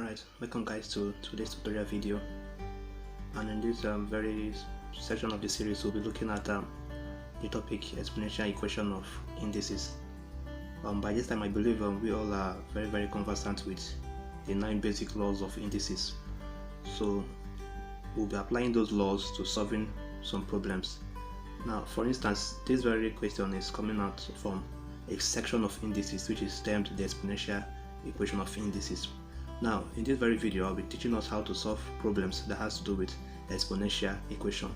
Alright, welcome guys to today's tutorial video, and in this very section of the series we'll be looking at the topic exponential equation of indices. By this time I believe we all are very conversant with the 9 basic laws of indices, so we'll be applying those laws to solving some problems. Now for instance, this very question is coming out from a section of indices which is termed the exponential equation of indices. Now in this very video I'll be teaching us how to solve problems that has to do with exponential equation.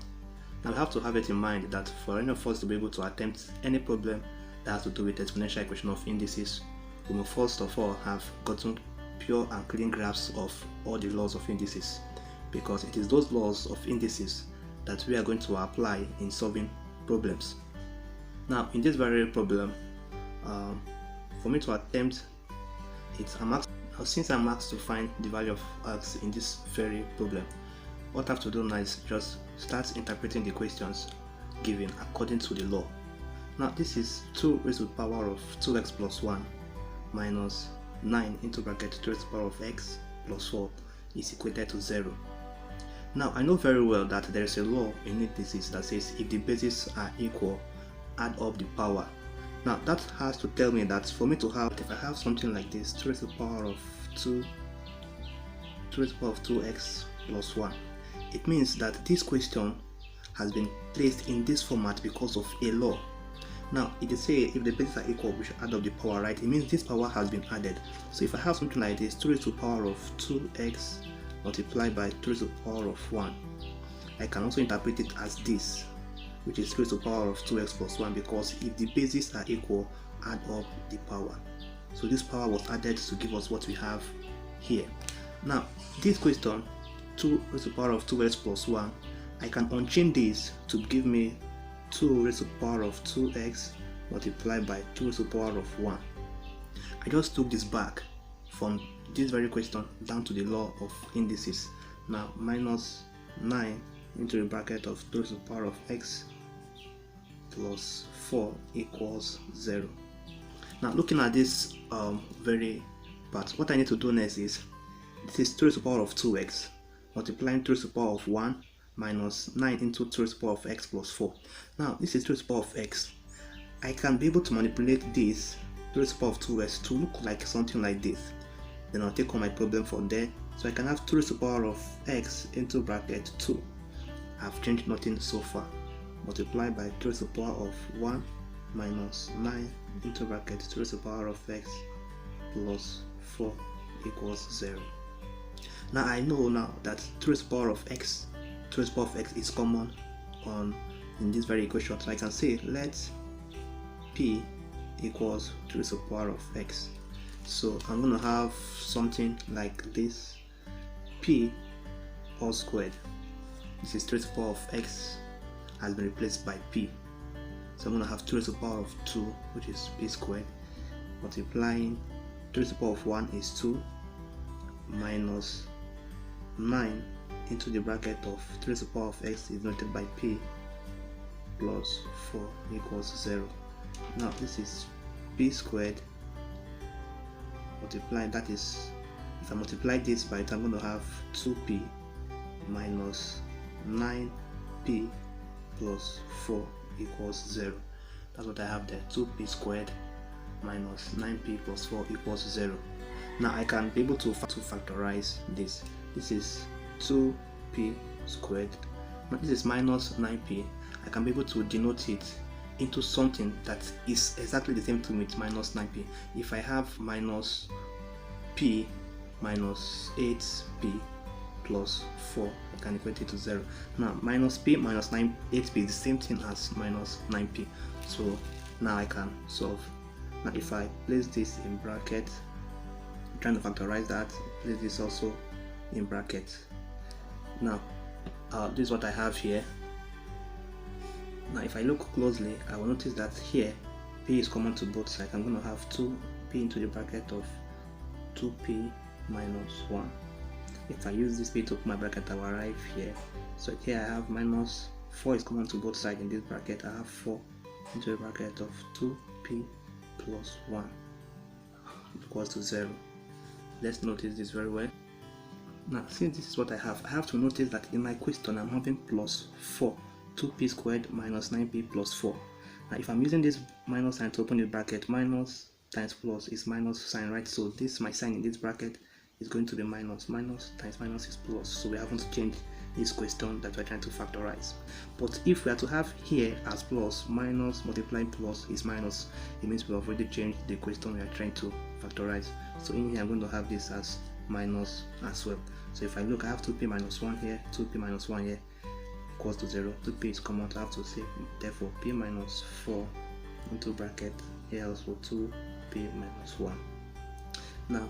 Now we have to have it in mind that for any of us to be able to attempt any problem that has to do with exponential equation of indices, we must first of all have gotten pure and clean grasp of all the laws of indices, because it is those laws of indices that we are going to apply in solving problems. Now in this very problem, for me to attempt it, since I'm asked to find the value of x in this very problem, what I have to do now is just start interpreting the questions given according to the law. Now this is 2 raised to the power of 2x plus 1 minus 9 into bracket 2 raised to the power of x plus 4 is equated to 0. Now I know very well that there is a law in indices that says if the bases are equal, add up the power. Now that has to tell me that for me to have, if I have something like this, 2 raised to the power of 2 raised to the power of 2x plus 1, it means that this question has been placed in this format because of a law. Now it is say if the bases are equal, we should add up the power, right? It means this power has been added. So if I have something like this, 2 raised to the power of 2x multiplied by 2 raised to the power of 1, I can also interpret it as this, which is 2 raised to the power of 2x plus 1, because if the bases are equal, add up the power. So this power was added to give us what we have here. Now this question, 2 raised to the power of 2x plus 1, I can unchain this to give me 2 raised to the power of 2x multiplied by 2 raised to the power of 1. I just took this back from this very question down to the law of indices. Now minus 9 into the bracket of 2 raised to the power of x plus 4 equals 0. Now looking at this very part, what I need to do next is, this is 2 raised to the power of 2x multiplying 2 raised to the power of 1 minus 9 into 2 raised to the power of x plus 4. Now this is 2 raised to the power of x. I can be able to manipulate this 2 raised to the power of 2x to look like something like this. Then I'll take on my problem from there. So I can have 2 raised to the power of x into bracket 2. I've changed nothing so far. Multiplied by 2 raised to the power of 1 minus 9 into bracket 2 raised to the power of x plus 4 equals 0. Now I know now that 2 raised to the power of x, 2 raised to the power of x is common in this very equation. So I can say let p equals 2 raised to the power of x. So I'm going to have something like this: p all squared. This is 2 raised to the power of x has been replaced by p. So I'm going to have 2 raised to the power of 2, which is p squared, multiplying 2 raised to the power of 1 is 2 minus 9 into the bracket of 2 raised to the power of x is denoted by p plus 4 equals 0. Now this is p squared multiply, that is, if I multiply this by it, I'm going to have 2p minus 9p plus 4 equals 0. That's what I have there, 2p squared minus 9p plus 4 equals 0. Now I can be able to factorize this. This is 2p squared. Now this is minus 9p. I can be able to denote it into something that is exactly the same thing with minus 9p. If I have minus p minus 8p plus 4, I can equate it to 0. Now minus p minus 8p is the same thing as minus 9p. So now I can solve. Now if I place this in bracket, I'm trying to factorize that, place this also in bracket. Now this is what I have here. Now if I look closely, I will notice that here p is common to both sides. I'm going to have 2p into the bracket of 2p minus 1. If I use this p to put my bracket, I will arrive here. So here I have minus 4 is common to both sides in this bracket. I have 4 into the bracket of 2p plus 1 equals to 0. Let's notice this very well. Now, since this is what I have to notice that in my question I'm having plus 4, 2p squared minus 9p plus 4. Now, if I'm using this minus sign to open the bracket, minus times plus is minus sign, right? So this, my sign in this bracket is going to be minus. Minus times minus is plus. So we haven't changed this question that we're trying to factorize. But if we are to have here as plus, minus multiplying plus is minus, it means we have already changed the question we are trying to factorize. So in here I'm going to have this as minus as well. So if I look, I have 2p minus 1 here, 2p minus 1 here equals to 0. 2p is common, so I have to say therefore p minus 4 into bracket here also 2p minus 1. Now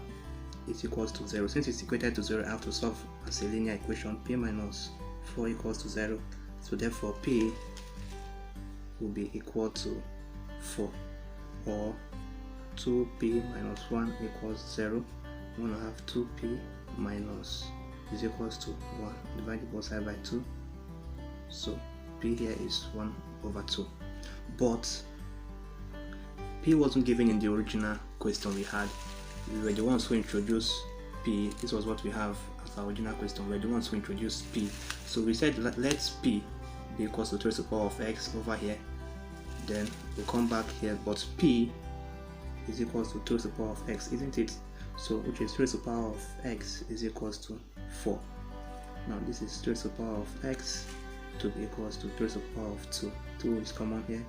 it's equals to 0. Since it's equated to 0, I have to solve as a linear equation. P minus 4 equals to 0. So therefore p will be equal to 4, or 2p minus 1 equals 0. I'm going to have 2p minus is equals to 1 divided both side by 2. So p here is 1 over 2. But p wasn't given in the original question we had. We were the ones who introduced p. This was what we have as our original question. We were the ones who introduced p. So we said let's p be equals to 3 to the power of x over here. Then we'll come back here, but p is equals to 2 to the power of x, isn't it? So which is 3 to the power of x is equals to 4. Now this is 3 to the power of x to be equals to 3 to the power of 2. 2 is common here.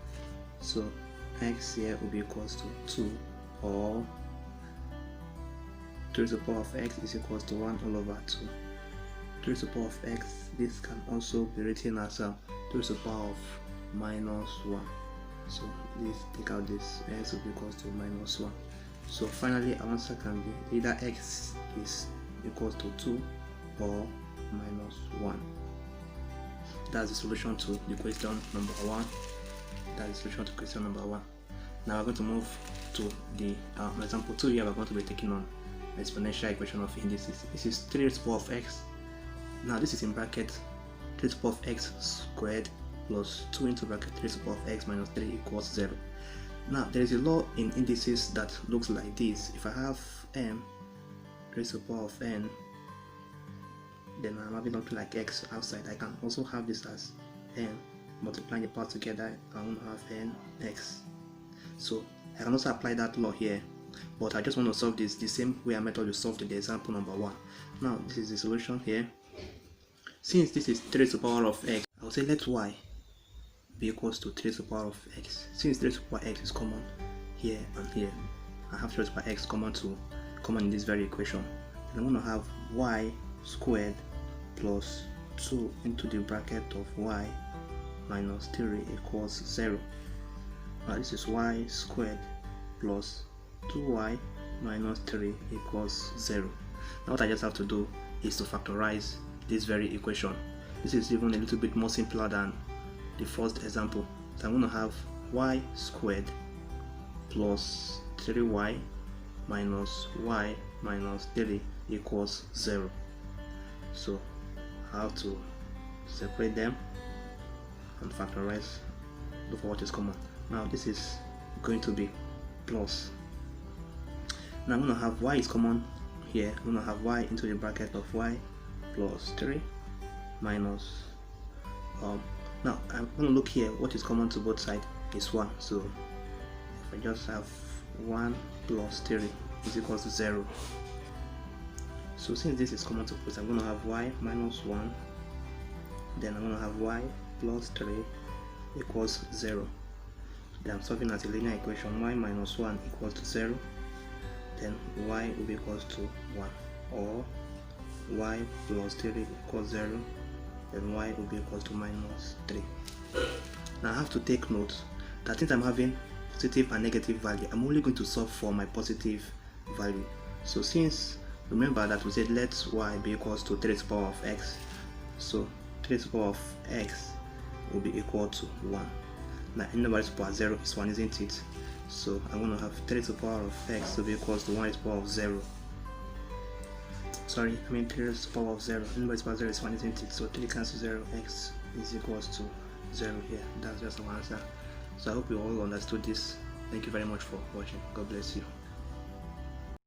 So x here will be equals to 2, or 3 to the power of x is equals to 1 all over 2. 3 to the power of x, this can also be written as 3 to the power of minus 1. So this, take out this, x will be equals to minus 1. So finally our answer can be either x is equals to 2 or minus 1. That's the solution to the question number 1. That is the solution to question number 1. Now we're going to move to the example 2 here. We're going to be taking on exponential equation of indices. This is 3 to the power of x. Now this is in bracket 3 to the power of x squared plus 2 into bracket 3 to the power of x minus 3 equals 0. Now there is a law in indices that looks like this. If I have m raised to the power of n, then I'm having something like x outside. I can also have this as n multiplying the parts together. I want to have n x. So I can also apply that law here, but I just want to solve this the same way I method you solved in the example number 1. Now this is the solution here. Since this is 3 to the power of x, I will say let y be equals to 3 to the power of x. Since 3 to the power of x is common here and here, I have 3 to the power of x common in this very equation. And I'm going to have y squared plus 2 into the bracket of y minus 3 equals 0. Now this is y squared plus 2y minus 3 equals 0. Now what I just have to do is to factorize this very equation. This is even a little bit more simpler than the first example. So I'm going to have y squared plus 3y minus y minus 3 equals 0. So I have to separate them and factorize, look for what is common. Now this is going to be plus. Now I'm going to have y is common here. I'm going to have y into the bracket of y plus 3 minus now I'm going to look here. What is common to both sides is 1. So if I just have 1 plus 3 is equals to 0. So since this is common to both, I'm going to have y minus 1, then I'm going to have y plus 3 equals 0. Then I'm solving as a linear equation. Y minus 1 equals to 0, then y will be equals to 1, or y plus 3 equals 0, then y will be equals to minus 3. Now I have to take note that since I'm having positive and negative value, I'm only going to solve for my positive value. So since, remember that we said let y be equals to 3 to the power of x, so 3 to the power of x will be equal to 1. Now any number to the power 0 is 1, isn't it? So I'm going to have 3 to the power of x to be equals to 1 to the power of 0. Sorry, I mean 3 to the power of 0. Any number to the power 0 is 1, isn't it? So 3 cancels 0, x is equals to 0 here. That's just our answer. So I hope you all understood this. Thank you very much for watching. God bless you.